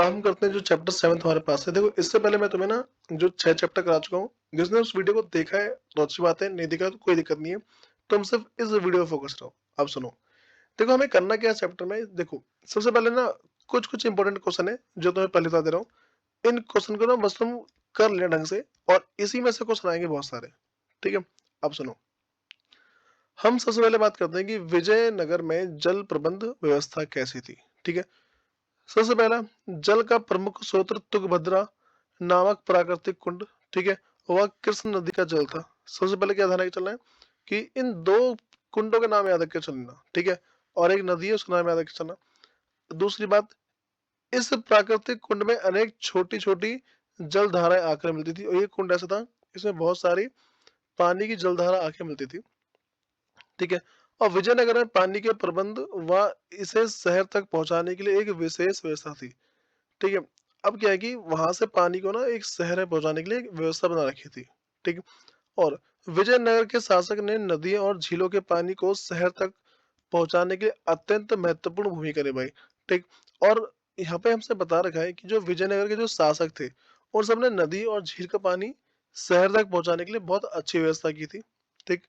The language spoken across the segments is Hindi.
हम करते हैं जो चैप्टर 7 हमारे पास है। देखो इससे पहले मैं तुम्हें ना जो 6 चैप्टर करा चुका हूँ। जिसने उस वीडियो को देखा है तो अच्छी बात है, नहीं देखा तो कोई दिक्कत नहीं है। तुम सिर्फ इस वीडियो पे फोकस रहो। अब सुनो, देखो हमें करना क्या है चैप्टर में। देखो सबसे पहले ना कुछ कुछ इंपॉर्टेंट क्वेश्चन है जो तुम्हें पहले बता दे रहा हूँ। इन क्वेश्चन को ना बस तुम कर लेना ढंग से, और इसी में से क्वेश्चन आएंगे बहुत सारे। ठीक है, अब सुनो। हम सबसे पहले बात करते हैं कि विजयनगर में जल प्रबंध व्यवस्था कैसी थी। ठीक है, सबसे पहला, जल का प्रमुख स्रोत तुंगभद्रा नामक प्राकृतिक कुंड, ठीक है, वह कृष्ण नदी का जल था। सबसे पहले क्या ध्यान रखके चलना है कि इन दो कुंडों के नाम याद रख के चलना। ठीक है, और एक नदी है उसका नाम याद रख के चलना। दूसरी बात, इस प्राकृतिक कुंड में अनेक छोटी छोटी जल धाराएं आकर मिलती थी, और ये कुंड ऐसा था इसमें बहुत सारी पानी की जलधारा आके मिलती थी। ठीक है, और विजयनगर में पानी के प्रबंध व इसे शहर तक पहुंचाने के लिए एक विशेष व्यवस्था थी। ठीक है, अब क्या है कि वहां से पानी को ना एक शहर में पहुंचाने के लिए एक व्यवस्था बना रखी थी। ठीक है, और विजयनगर के शासक ने नदियों और झीलों के पानी को शहर तक पहुंचाने के लिए अत्यंत महत्वपूर्ण भूमिका निभाई। ठीक, और यहाँ पे हमसे बता रखा है कि जो विजयनगर के जो शासक थे उन सबने नदी और झील का पानी शहर तक पहुंचाने के लिए बहुत अच्छी व्यवस्था की थी। ठीक,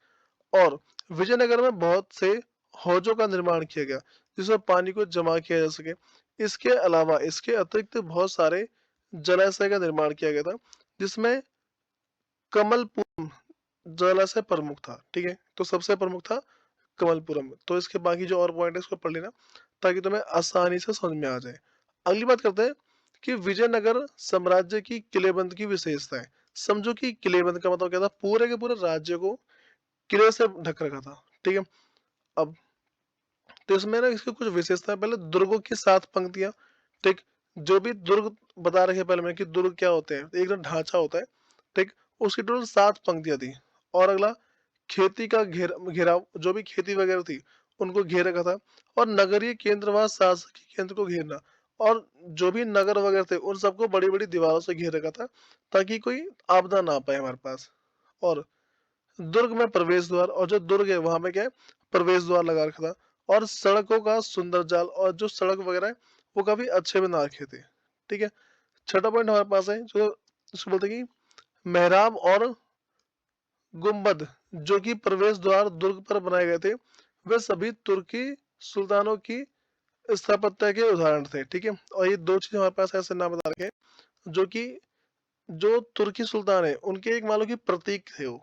और विजयनगर में बहुत से हौजों का निर्माण किया गया जिसमें पानी को जमा किया जा सके। इसके अलावा इसके अतिरिक्त बहुत सारे जलाशय का निर्माण किया गया था, जिसमें कमलपुरम जलाशय प्रमुख था। ठीक है, तो सबसे प्रमुख था कमलपुरम। तो इसके बाकी जो और पॉइंट है इसको पढ़ लेना ताकि तुम्हें आसानी से समझ में आ जाए। अगली बात करते हैं कि विजयनगर साम्राज्य की किलेबंद की विशेषताएं। समझो कि किलेबंद का मतलब क्या था, पूरे के पूरे राज्य को किले से ढक रखा था। ठीक है, अब तो इसमें ना इसकी कुछ विशेषताएं, पहले दुर्गों की 7 पंक्तियां। ठीक, जो भी दुर्ग बता रखे पहले में कि दुर्ग क्या होते हैं, एक तो ढांचा होता है। ठीक, उसकी टोटल 7 पंक्तियां थी। और अगला, खेती का घेराव, जो भी खेती वगैरह थी उनको घेर रखा था। और नगरीय केंद्र व शासकीय केंद्र को घेरना, और जो भी नगर वगैरह थे उन सबको बड़ी बड़ी दीवारों से घेर रखा था ताकि कोई आपदा ना पाए हमारे पास। और दुर्ग में प्रवेश द्वार, और जो दुर्ग है वहां पे क्या है, प्रवेश द्वार लगा रखा था। और सड़कों का सुंदर जाल, और जो सड़क वगैरह है वो काफी अच्छे बना रखे थे। ठीक है, छठा पॉइंट हमारे पास है जो इसको बोलते हैं कि मेहराब और गुम्बद, जो कि प्रवेश द्वार दुर्ग पर बनाए गए थे, वे सभी तुर्की सुल्तानों की स्थापत्य के उदाहरण थे। ठीक है, और ये दो चीज हमारे पास ऐसे नाम बता रखे हैं जो कि जो तुर्की सुल्तान है उनके एक मान लो कि प्रतीक थे वो।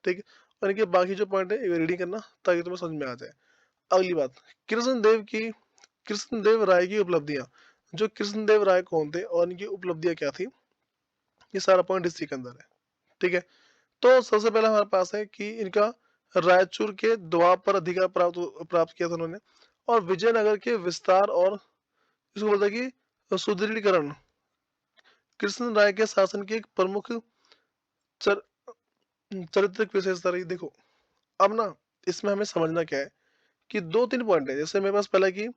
ठीक है, और इनके बाकी जो पॉइंट है ये रीडिंग करना ताकि तुम्हें समझ में आ जाए। अगली बात, कृष्णदेव राय की उपलब्धियां। जो कृष्णदेव राय कौन थे और इनकी उपलब्धियां क्या थी, ये सारा पॉइंट इसी के अंदर है। ठीक है, तो सबसे पहला हमारे पास है कि इनका रायचूर के द्वार पर अधिकार प्राप्त किया था उन्होंने। और विजयनगर के विस्तार और इसको बोलते हैं कि सुदृढ़ीकरण कृष्ण राय के शासन की एक प्रमुख चर, चारित्रिक विशेषता रही। देखो अब ना इसमें हमें समझना क्या है कि 2-3 पॉइंट है। जैसे मेरे पास पहला कि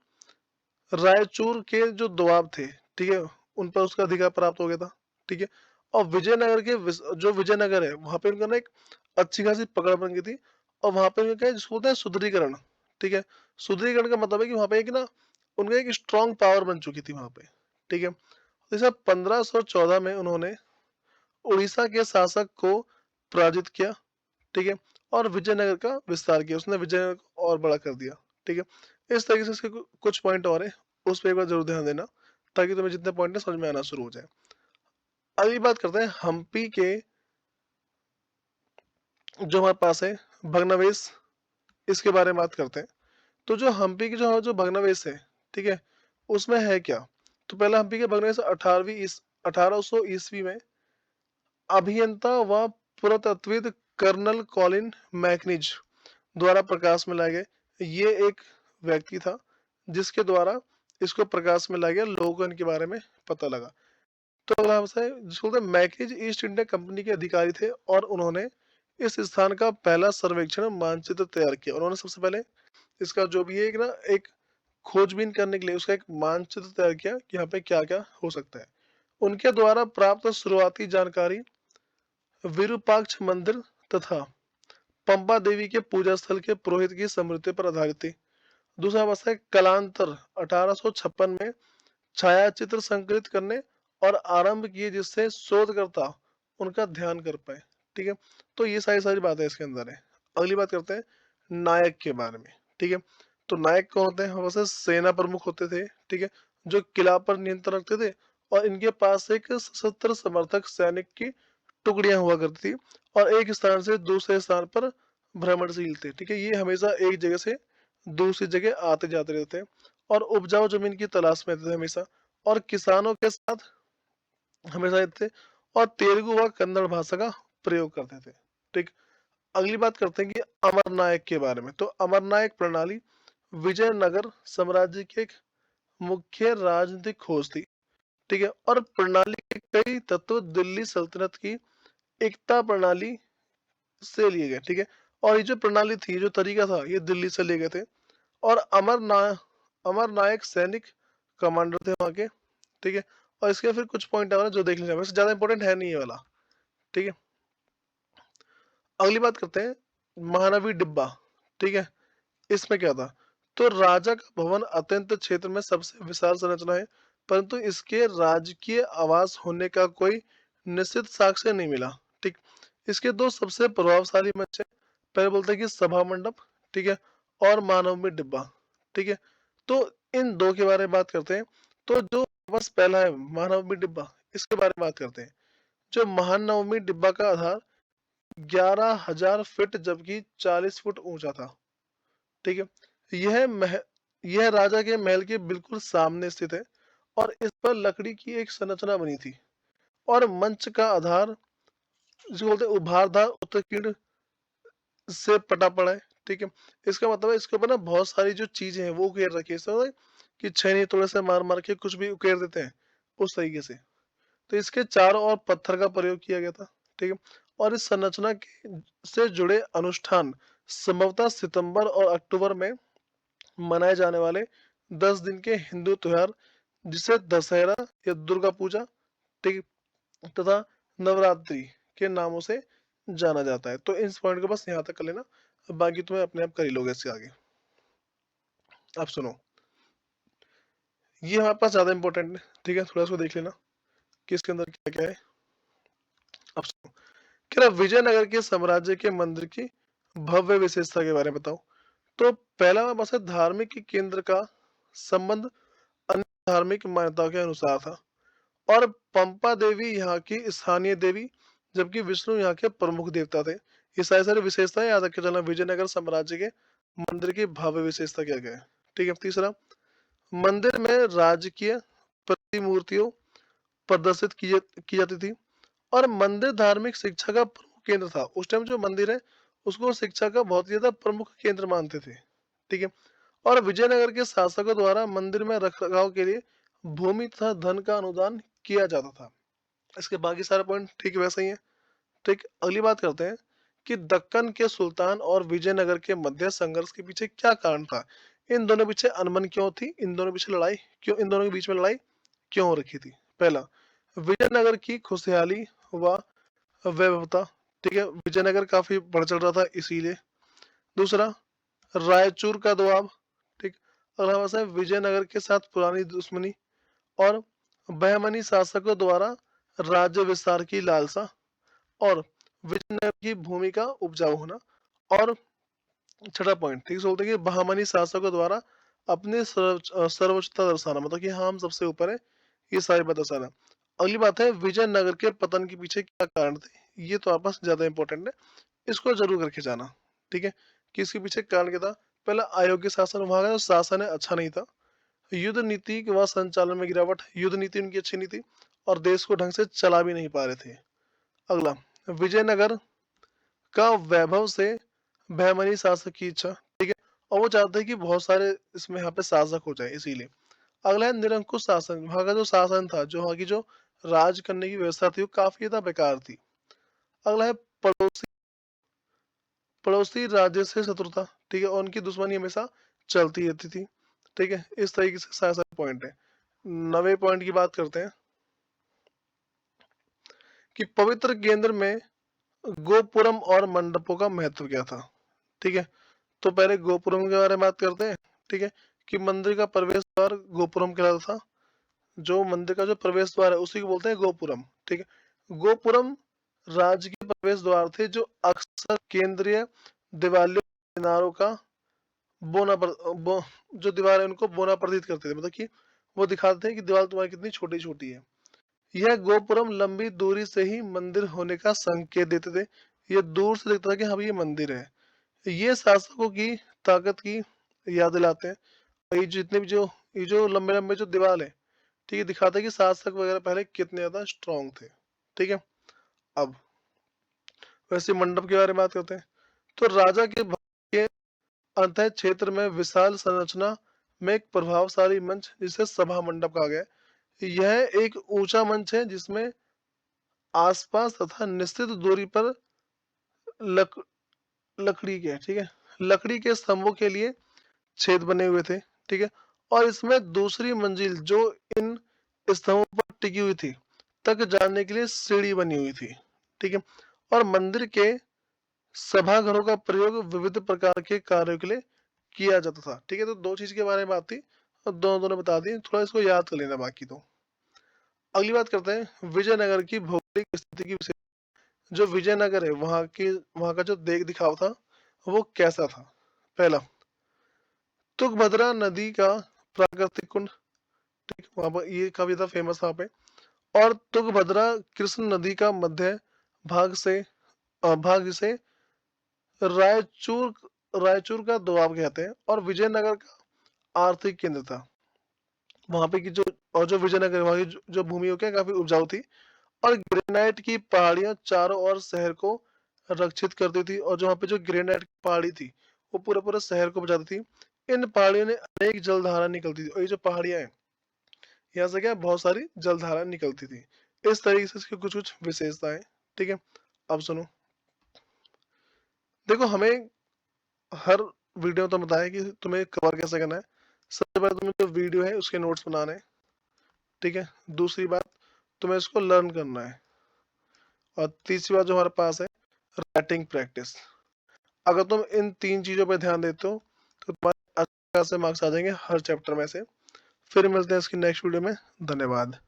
रायचूर के जो नवाब थे, ठीक है, उन पर उसका अधिकार प्राप्त हो गया था। ठीक है, और विजयनगर के जो विजयनगर है वहां पे उनका ना एक अच्छी खासी पकड़ बन गई थी। और वहां पे उनका क्या है, जिसको बोलते हैं सुदृढ़ीकरण। ठीक है, सुदृढ़ीकरण का मतलब है कि वहां पे एक ना उनका एक स्ट्रॉन्ग पावर बन चुकी थी वहां पे। ठीक है, जैसे 1514 में उन्होंने उड़ीसा के शासक को पराजित किया। ठीक है, और विजयनगर का विस्तार किया, उसने विजयनगर को और बड़ा कर दिया। ठीक है, इस तरीके से इसके कुछ पॉइंट और है, उस पर एक बार जरूर ध्यान देना ताकि तुम्हें जितने पॉइंट है समझ में आना शुरू हो जाए। अगली बात करते हैं हम्पी के जो हमारे पास है भग्नावशेष, इसके बारे में बात करते हैं। तो जो हम्पी की जो भग्नावशेष है, ठीक है, उसमें है क्या। तो पहला हम्पी के भग्नावशेष 1800 ईस्वी में अभियंता व पुरातत्वविद कर्नल कॉलिन मैकनिज द्वारा प्रकाश में लाए गए। ये एक व्यक्ति था जिसके द्वारा इसको प्रकाश में लाया गया, लोगों को इनके बारे में पता लगा। तो अगला है जिसको बोलते हैं मैकेज ईस्ट इंडिया कंपनी के अधिकारी थे, और उन्होंने इस स्थान का पहला सर्वेक्षण मानचित्र तैयार किया। उन्होंने सबसे पहले इसका जो भी है एक ना एक खोजबीन करने के लिए उसका एक मानचित्र तैयार किया कि यहाँ पे क्या क्या हो सकता है। उनके द्वारा प्राप्त शुरुआती जानकारी विरूपाक्ष मंदिर तथा पंपा देवी के पूजा स्थल के पुरोहित की स्मृति पर आधारित थी। दूसरा अवस्था है कलांतर 1856 में छायाचित्र संकलित करने और आरंभ किए जिससे शोधकर्ता उनका ध्यान कर पाए। ठीक है, तो ये सारी सारी बातें इसके अंदर है। अगली बात करते हैं नायक के बारे में। ठीक है, तो नायक कौन होते हैं? वैसे सेना प्रमुख होते थे, ठीक है, जो किला पर नियंत्रण रखते थे और इनके पास एक सशस्त्र समर्थक सैनिक की टुकड़ियां हुआ करती थी और एक स्थान से दूसरे स्थान पर भ्रमणशील थे। ठीक है, ये हमेशा एक जगह से दूसरी जगह आते जाते रहते हैं और उपजाऊ जमीन की तलाश में थे हमेशा, और किसानों के साथ हमेशा रहते थे और तेलुगु व कन्नड़ भाषा का प्रयोग करते थे। ठीक, अगली बात करते हैं कि अमरनायक के बारे में। तो अमरनायक प्रणाली विजयनगर साम्राज्य की एक मुख्य राजनीतिक खोज थी। ठीक है, और प्रणाली के कई तत्व दिल्ली सल्तनत की एकता प्रणाली से लिए गए। ठीक है, और ये जो प्रणाली थी, जो तरीका था, ये दिल्ली से लिए गए थे। और अमरनायक सैनिक कमांडर थे वहां के। ठीक है, और इसके फिर कुछ पॉइंट आ जो देख लेना, वैसे ज्यादा इंपॉर्टेंट है नहीं ये वाला। ठीक है, अगली बात करते हैं महानवी डिब्बा। ठीक है, इसमें क्या था? तो राजा का भवन अत्यंत क्षेत्र में सबसे विशाल संरचना है, परंतु इसके राजकीय आवास होने का कोई निश्चित साक्ष्य नहीं मिला। ठीक, इसके दो सबसे प्रभावशाली मंच है। पहले बोलते हैं कि सभा मंडप, ठीक है, और मानवमी डिब्बा। ठीक है, तो इन दो के बारे में बात करते हैं। तो जो बस पहला है महानवमी डिब्बा, इसके बारे में बात करते हैं। जो महानवमी डिब्बा का आधार 11,000 फीट जबकि 40 फुट ऊंचा था। ठीक है, यह राजा के महल के बिल्कुल सामने स्थित है और इस पर लकड़ी की एक संरचना बनी थी और मंच का आधार जिसको बोलते हैं उभारदार उत्कीर्ण से पटा पड़ा है। ठीक है, इसका मतलब है इसके ऊपर ना बहुत सारी जो चीजें हैं वो उकेर रखी है, ऐसा होता है कि छेनी थोड़े से मार मार के कुछ भी उकेर देते हैं उस तरीके से। तो इसके चारों ओर पत्थर का प्रयोग किया गया था। ठीक है, और इस संरचना के से जुड़े अनुष्ठान संभवतः सितंबर और अक्टूबर में मनाए जाने वाले 10 दिन के हिंदू त्योहार, जिसे दशहरा या दुर्गा पूजा, ठीक, तथा नवरात्रि के नामों से जाना जाता है। तो इस पॉइंट को बस यहाँ तक कर लेना, बाकी तुम्हें अपने आप कर ही लोगे इसके आगे। अब सुनो, ये हमारे पास ज्यादा इंपॉर्टेंट है। ठीक है, थोड़ा इसको देख लेना कि इसके अंदर क्या क्या है। अब सुनो, क्या विजयनगर के साम्राज्य के मंदिर की भव्य विशेषता के बारे में बताओ। तो पहला बस है धार्मिक केंद्र का संबंध अन्य धार्मिक मान्यताओं के अनुसार था और पंपा देवी यहाँ की स्थानीय देवी, जबकि विष्णु यहाँ के प्रमुख देवता थे। ये सारी सारी विशेषताएं याद रखे चलना। विजयनगर साम्राज्य के मंदिर की भव्य विशेषता क्या क्या है। ठीक है, तीसरा, मंदिर में राजकीय प्रतिमूर्तियों प्रदर्शित की जाती थी और मंदिर धार्मिक शिक्षा का प्रमुख केंद्र था। उस टाइम जो मंदिर है उसको शिक्षा का बहुत ज्यादा प्रमुख केंद्र मानते थे। ठीक है, और विजयनगर के शासकों द्वारा मंदिर में रखरखाव के लिए भूमि तथा धन का अनुदान किया जाता था। इसके बाकी सारे पॉइंट ठीक वैसे ही है। ठीक, अगली बात करते हैं कि दक्कन के सुल्तान और विजयनगर के मध्य संघर्ष के पीछे क्या कारण था। इन दोनों पीछे अनबन क्यों थी, इन दोनों पीछे लड़ाई क्यों, इन दोनों के बीच में लड़ाई क्यों हो रखी थी। पहला, विजयनगर की खुशहाली व वैभवता। ठीक है, विजयनगर काफी बढ़ चल रहा था इसीलिए। दूसरा, रायचूर का दबाव। ठीक, अगला है विजयनगर के साथ पुरानी दुश्मनी और बहमनी शासकों द्वारा राज्य विस्तार की लालसा और विजयनगर की भूमि का उपजाऊ होना। और छठा पॉइंट, ठीक से बोलते हैं कि बहमनी शासकों द्वारा अपने सर्वोच्चता दर्शाना, मतलब कि हाँ हम सबसे ऊपर है, ये सारी बात दर्शाना। अगली बात है विजयनगर के पतन के पीछे क्या कारण थे। ये तो आपस ज्यादा इंपॉर्टेंट है, इसको जरूर करके जाना। ठीक है, कि इसके पीछे कारण क्या था। पहला, अयोग्य शासन, वहां का जो शासन है अच्छा नहीं था। युद्ध नीति व संचालन में गिरावट, युद्ध नीति उनकी अच्छी नहीं थी और देश को ढंग से चला भी नहीं पा रहे थे। अगला, विजयनगर का वैभव से बहमनी शासक की इच्छा। ठीक है, और वो चाहते हैं कि बहुत सारे इसमें यहाँ पे शासक हो जाए, इसीलिए। अगला है निरंकुश शासन, वहां का जो शासन था, जो वहां की जो राज करने की व्यवस्था थी, वो काफी ज्यादा बेकार थी। अगला है पड़ोसी पड़ोसी राज्य से शत्रुता। ठीक है, और उनकी दुश्मनी हमेशा चलती रहती थी। ठीक है, इस तरीके से सारे सारे पॉइंट है। 9वें पॉइंट की बात करते हैं कि पवित्र केंद्र में गोपुरम और मंडपों का महत्व क्या था। ठीक है, तो पहले गोपुरम के बारे में बात करते हैं। ठीक है, कि मंदिर का प्रवेश द्वार गोपुरम कहलाता था, जो मंदिर का जो प्रवेश द्वार है उसी को बोलते हैं गोपुरम। ठीक है, गोपुरम राज्य के प्रवेश द्वार थे जो अक्सर केंद्रीय दिवालियों किनारों का बोना पर बो, जो दीवार है उनको बोना प्रतीत करते थे, मतलब कि वो दिखाते थे कि दीवार तुम्हारी कितनी छोटी छोटी है। यह गोपुरम लंबी दूरी से ही मंदिर होने का संकेत देते थे। ये दूर से दिखता था कि हाँ भाई ये मंदिर है। ये शासकों की ताकत की याद दिलाते हैं। और ये जितने भी जो ये जो लंबे लंबे जो दीवार है, ठीक है, दिखाता है कि शासक वगैरह पहले कितने ज्यादा स्ट्रांग थे। ठीक है, अब वैसे मंडप के बारे में बात करते हैं। तो राजा के भवन के अंतः क्षेत्र में विशाल संरचना में एक प्रभावशाली मंच जिसे सभा मंडप कहा गया है। यह एक ऊंचा मंच है जिसमें आसपास तथा निश्चित दूरी पर लक, लकड़ी के, ठीक है, लकड़ी के स्तंभों के लिए छेद बने हुए थे। ठीक है, और इसमें दूसरी मंजिल जो इन स्तंभों पर टिकी हुई थी तक जाने के लिए सीढ़ी बनी हुई थी। ठीक है, और मंदिर के सभाघरों का प्रयोग विविध प्रकार के कार्यों के लिए किया जाता था। ठीक है, तो दो चीज के बारे में बात थी और दोनों ने बता दी, थोड़ा इसको याद कर लेना बाकी। तो अगली बात करते हैं विजयनगर की भौगोलिक स्थिति की विशेष। जो विजयनगर है वहां का जो देख दिखाव था वो कैसा था। पहला, तुंगभद्रा नदी का प्राकृतिक कुंड, ठीक, वहां पर ये काफी ज्यादा फेमस वहां पे। और तुंगभद्रा कृष्ण नदी का मध्य भाग से भाग जिसे रायचूर रायचूर का दोआब कहते हैं, और विजयनगर का आर्थिक केंद्र था। वहां पे की जो और जो विजयनगर वहां की जो भूमि हो क्या काफी उपजाऊ थी, और ग्रेनाइट की पहाड़ियां चारों ओर शहर को रक्षित करती थी। और जो वहाँ पे जो ग्रेनाइट की पहाड़ी थी वो पूरे पूरे शहर को बचाती थी। इन पहाड़ियों ने अनेक जलधारा निकलती थी, और ये जो पहाड़ियां हैं यहाँ से क्या बहुत सारी जलधारा निकलती थी। इस तरीके से इसकी कुछ कुछ विशेषताएं। ठीक है, अब सुनो। देखो हमें हर वीडियो में तो बताया कि तुम्हें कवर कैसे करना है। सबसे पहले तुम्हें जो वीडियो है उसके नोट्स बनाने हैं। ठीक है, दूसरी बात तुम्हें इसको लर्न करना है, और तीसरी बात जो हमारे पास है राइटिंग प्रैक्टिस। अगर तुम इन तीन चीजों पर ध्यान देते हो तो तुम्हारे अच्छे खासे मार्क्स आ जाएंगे हर चैप्टर में से। फिर मिलते हैं इसकी नेक्स्ट वीडियो में। धन्यवाद।